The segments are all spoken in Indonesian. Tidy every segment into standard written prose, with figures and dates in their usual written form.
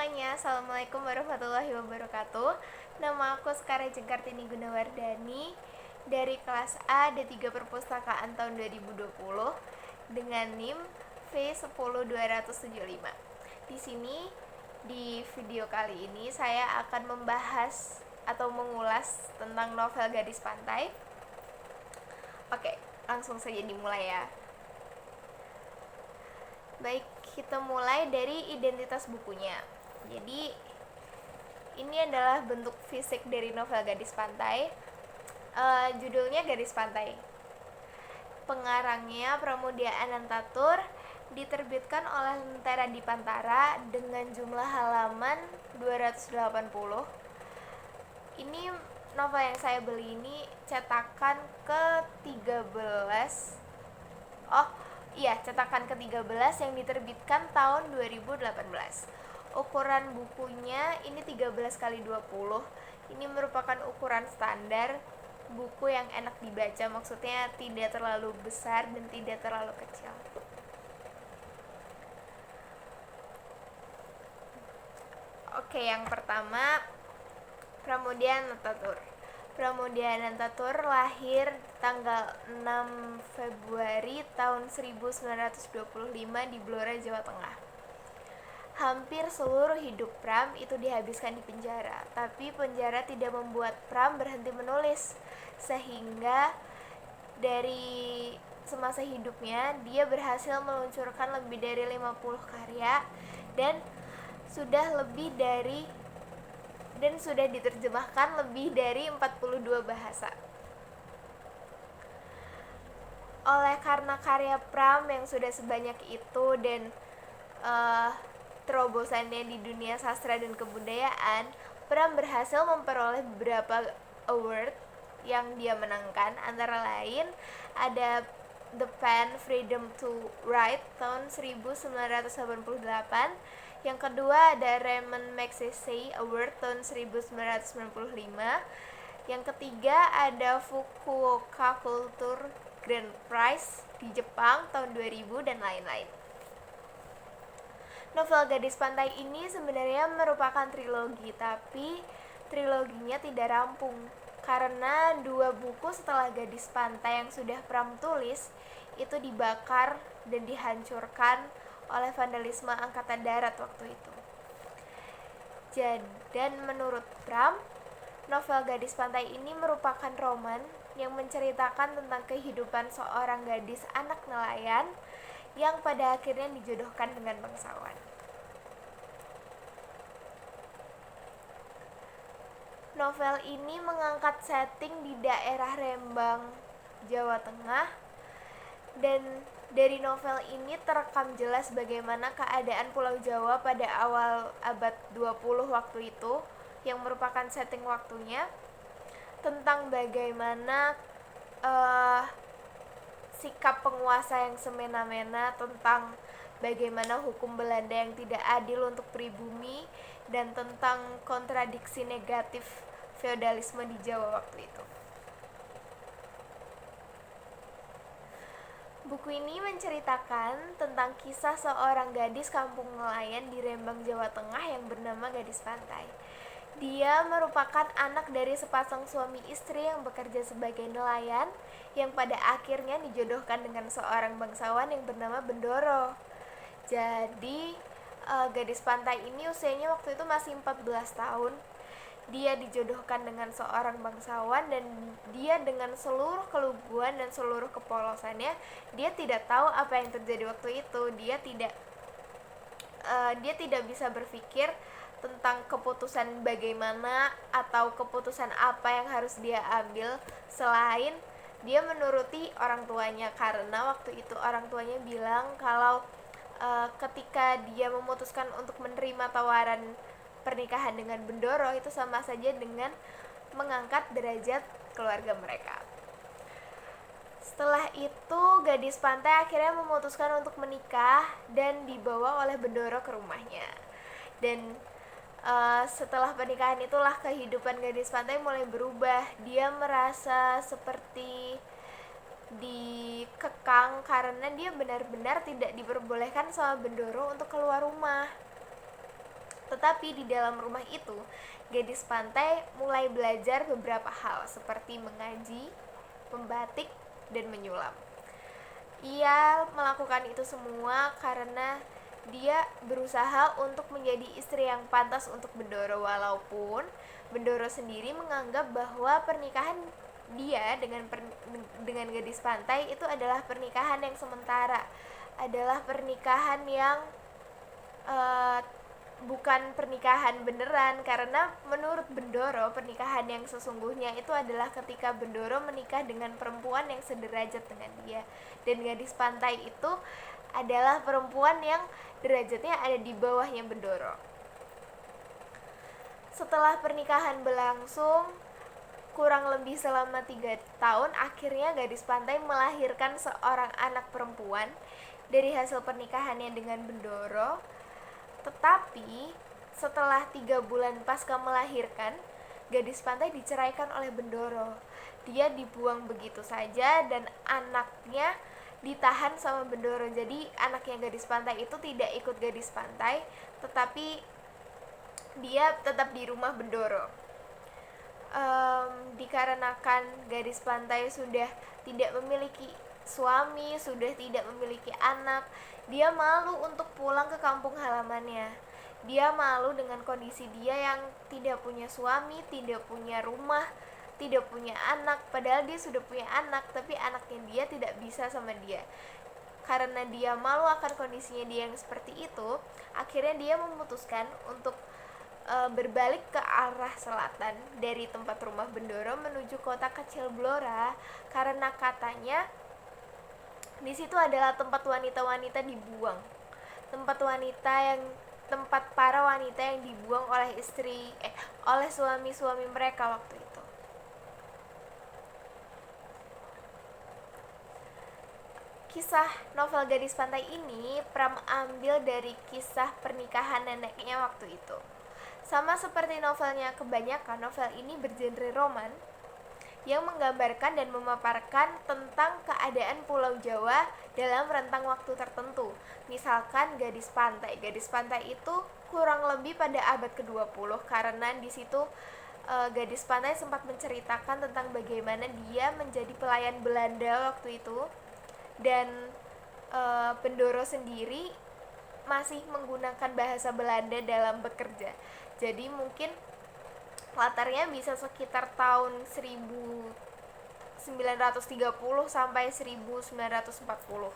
semuanya, Assalamualaikum warahmatullahi wabarakatuh. Nama aku Sekara Jengkartini Gunawardani dari kelas A D3 Perpustakaan tahun 2020 dengan NIM V10275. Di sini di video kali ini saya akan membahas atau mengulas tentang novel Gadis Pantai. Oke, langsung saja dimulai ya. Baik, kita mulai dari identitas bukunya. Jadi, ini adalah bentuk fisik dari novel Gadis Pantai. Judulnya Gadis Pantai. Pengarangnya Pramudia Anantatur, diterbitkan oleh Lentera Dipantara dengan jumlah halaman 280. Ini novel yang saya beli ini cetakan ke-13. Cetakan ke-13 yang diterbitkan tahun 2018. Ukuran bukunya ini 13x20. Ini merupakan ukuran standar buku yang enak dibaca, maksudnya tidak terlalu besar dan tidak terlalu kecil. Oke, yang pertama, Pramudia Anantatur. Pramudia Anantatur lahir tanggal 6 Februari tahun 1925 di Blora, Jawa Tengah. Hampir seluruh hidup Pram itu dihabiskan di penjara, tapi penjara tidak membuat Pram berhenti menulis, sehingga dari semasa hidupnya dia berhasil meluncurkan lebih dari 50 karya dan sudah diterjemahkan lebih dari 42 bahasa. Oleh karena karya Pram yang sudah sebanyak itu dan terobosannya di dunia sastra dan kebudayaan, Pram berhasil memperoleh beberapa award yang dia menangkan. Antara lain ada The Pen Freedom to Write tahun 1988. Yang kedua ada Raymond Magsaysay Award tahun 1995. Yang ketiga ada Fukuoka Culture Grand Prize di Jepang tahun 2000 dan lain-lain. Novel Gadis Pantai ini sebenarnya merupakan trilogi, tapi triloginya tidak rampung karena 2 buku setelah Gadis Pantai yang sudah Pram tulis itu dibakar dan dihancurkan oleh vandalisme Angkatan Darat waktu itu. Dan menurut Pram, novel Gadis Pantai ini merupakan roman yang menceritakan tentang kehidupan seorang gadis anak nelayan yang pada akhirnya dijodohkan dengan bangsawan. Novel ini mengangkat setting di daerah Rembang, Jawa Tengah, dan dari novel ini terekam jelas bagaimana keadaan Pulau Jawa pada awal abad 20 waktu itu, yang merupakan setting waktunya, tentang bagaimana sikap penguasa yang semena-mena, tentang bagaimana hukum Belanda yang tidak adil untuk pribumi, dan tentang kontradiksi negatif feodalisme di Jawa waktu itu. Buku ini menceritakan tentang kisah seorang gadis kampung nelayan di Rembang, Jawa Tengah yang bernama Gadis Pantai. Dia merupakan anak dari sepasang suami istri yang bekerja sebagai nelayan yang pada akhirnya dijodohkan dengan seorang bangsawan yang bernama Bendoro. Jadi, Gadis Pantai ini usianya waktu itu masih 14 tahun. Dia dijodohkan dengan seorang bangsawan dan dia dengan seluruh keluguan dan seluruh kepolosannya, dia tidak tahu apa yang terjadi waktu itu. Dia tidak bisa berpikir tentang keputusan bagaimana atau keputusan apa yang harus dia ambil selain dia menuruti orang tuanya, karena waktu itu orang tuanya bilang kalau ketika dia memutuskan untuk menerima tawaran pernikahan dengan Bendoro itu sama saja dengan mengangkat derajat keluarga mereka. Setelah itu Gadis Pantai akhirnya memutuskan untuk menikah dan dibawa oleh Bendoro ke rumahnya. Dan setelah pernikahan itulah kehidupan Gadis Pantai mulai berubah. Dia merasa seperti dikekang karena dia benar-benar tidak diperbolehkan sama Bendoro untuk keluar rumah. Tetapi di dalam rumah itu, gadis pantai mulai belajar beberapa hal seperti mengaji, membatik, dan menyulam. Ia melakukan itu semua karena dia berusaha untuk menjadi istri yang pantas untuk Bendoro, walaupun Bendoro sendiri menganggap bahwa pernikahan dia dengan gadis pantai itu adalah pernikahan yang sementara, adalah pernikahan yang bukan pernikahan beneran, karena menurut Bendoro pernikahan yang sesungguhnya itu adalah ketika Bendoro menikah dengan perempuan yang sederajat dengan dia, dan gadis pantai itu adalah perempuan yang derajatnya ada di bawahnya Bendoro. Setelah pernikahan berlangsung kurang lebih selama 3 tahun, akhirnya gadis pantai melahirkan seorang anak perempuan dari hasil pernikahannya dengan Bendoro. Tetapi setelah 3 bulan pasca melahirkan, gadis pantai diceraikan oleh Bendoro. Dia dibuang begitu saja dan anaknya ditahan sama Bendoro. Jadi anaknya gadis pantai itu tidak ikut gadis pantai, tetapi dia tetap di rumah Bendoro. Dikarenakan gadis pantai sudah tidak memiliki suami, sudah tidak memiliki anak, dia malu untuk pulang ke kampung halamannya. Dia malu dengan kondisi dia yang tidak punya suami, tidak punya rumah, tidak punya anak, padahal dia sudah punya anak, tapi anaknya dia tidak bisa sama dia. Karena dia malu akan kondisinya dia yang seperti itu, akhirnya dia memutuskan untuk berbalik ke arah selatan dari tempat rumah Bendoro menuju kota kecil Blora, karena katanya di situ adalah tempat wanita-wanita dibuang, tempat para wanita yang dibuang oleh suami-suami mereka waktu itu. Kisah novel Gadis Pantai ini Pram ambil dari kisah pernikahan neneknya waktu itu. Sama seperti novelnya kebanyakan, novel ini bergenre roman yang menggambarkan dan memaparkan tentang keadaan Pulau Jawa dalam rentang waktu tertentu. Misalkan Gadis Pantai. Gadis Pantai itu kurang lebih pada abad ke-20, karena di situ Gadis Pantai sempat menceritakan tentang bagaimana dia menjadi pelayan Belanda waktu itu, dan Bendoro sendiri masih menggunakan bahasa Belanda dalam bekerja. Jadi mungkin latarnya bisa sekitar tahun 1930 sampai 1940.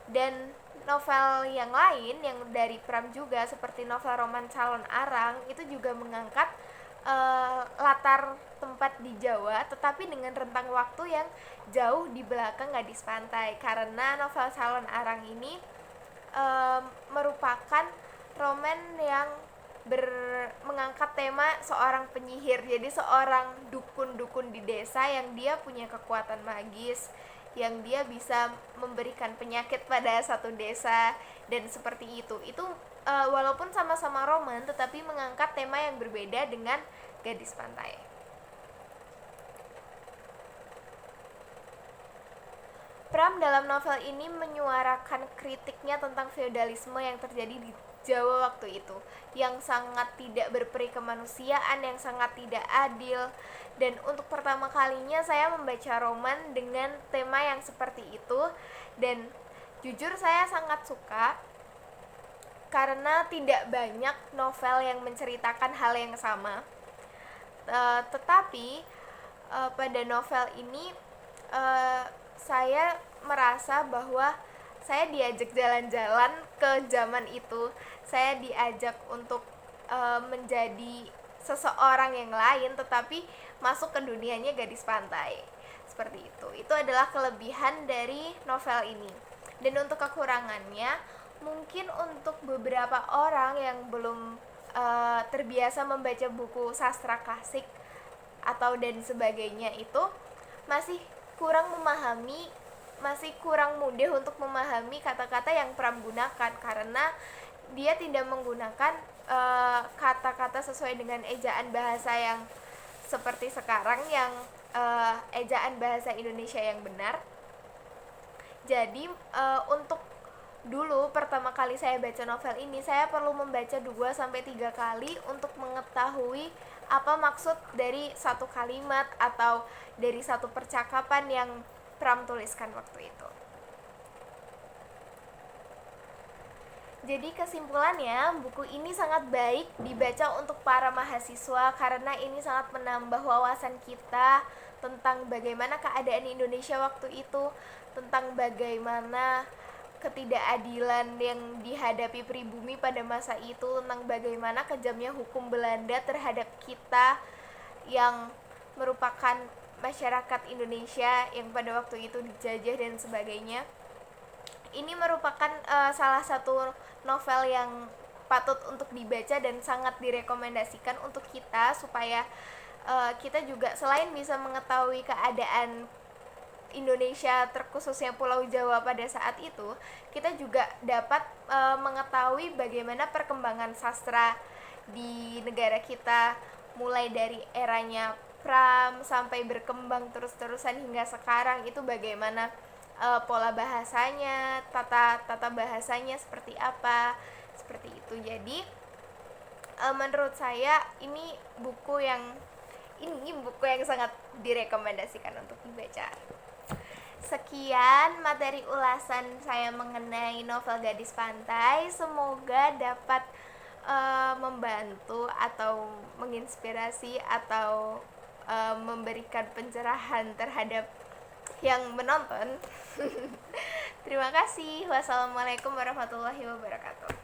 Dan novel yang lain yang dari Pram juga, seperti novel roman Calon Arang, itu juga mengangkat latar tempat di Jawa, tetapi dengan rentang waktu yang jauh di belakang Gadis Pantai, karena novel Calon Arang ini merupakan roman yang mengangkat tema seorang penyihir. Jadi seorang dukun-dukun di desa yang dia punya kekuatan magis, yang dia bisa memberikan penyakit pada satu desa, dan seperti itu. Itu walaupun sama-sama roman, tetapi mengangkat tema yang berbeda dengan Gadis Pantai. Pram dalam novel ini menyuarakan kritiknya tentang feodalisme yang terjadi di Jawa waktu itu, yang sangat tidak berperi kemanusiaan, yang sangat tidak adil. Dan untuk pertama kalinya saya membaca roman dengan tema yang seperti itu, dan jujur saya sangat suka karena tidak banyak novel yang menceritakan hal yang sama. Tetapi pada novel ini saya merasa bahwa saya diajak jalan-jalan ke zaman itu. Saya diajak untuk menjadi seseorang yang lain, tetapi masuk ke dunianya Gadis Pantai. Seperti itu. Itu adalah kelebihan dari novel ini. Dan untuk kekurangannya, mungkin untuk beberapa orang yang belum terbiasa membaca buku sastra klasik atau dan sebagainya, itu masih kurang mudah untuk memahami kata-kata yang Pram gunakan, karena dia tidak menggunakan kata-kata sesuai dengan ejaan bahasa yang seperti sekarang, yang ejaan bahasa Indonesia yang benar. Jadi untuk Dulu pertama kali saya baca novel ini, saya perlu membaca 2 sampai 3 kali untuk mengetahui apa maksud dari satu kalimat atau dari satu percakapan yang Pram tuliskan waktu itu. Jadi kesimpulannya, buku ini sangat baik dibaca untuk para mahasiswa karena ini sangat menambah wawasan kita tentang bagaimana keadaan Indonesia waktu itu, tentang bagaimana ketidakadilan yang dihadapi pribumi pada masa itu, tentang bagaimana kejamnya hukum Belanda terhadap kita yang merupakan masyarakat Indonesia yang pada waktu itu dijajah dan sebagainya. Ini merupakan salah satu novel yang patut untuk dibaca dan sangat direkomendasikan untuk kita supaya kita juga selain bisa mengetahui keadaan Indonesia terkhususnya Pulau Jawa pada saat itu, kita juga dapat mengetahui bagaimana perkembangan sastra di negara kita mulai dari eranya Pram sampai berkembang terus-terusan hingga sekarang, itu bagaimana pola bahasanya, tata bahasanya seperti apa, seperti itu. Jadi menurut saya ini buku yang sangat direkomendasikan untuk dibaca. Sekian materi ulasan saya mengenai novel Gadis Pantai. Semoga dapat membantu atau menginspirasi atau memberikan pencerahan terhadap yang menonton. Terima kasih. Wassalamualaikum warahmatullahi wabarakatuh.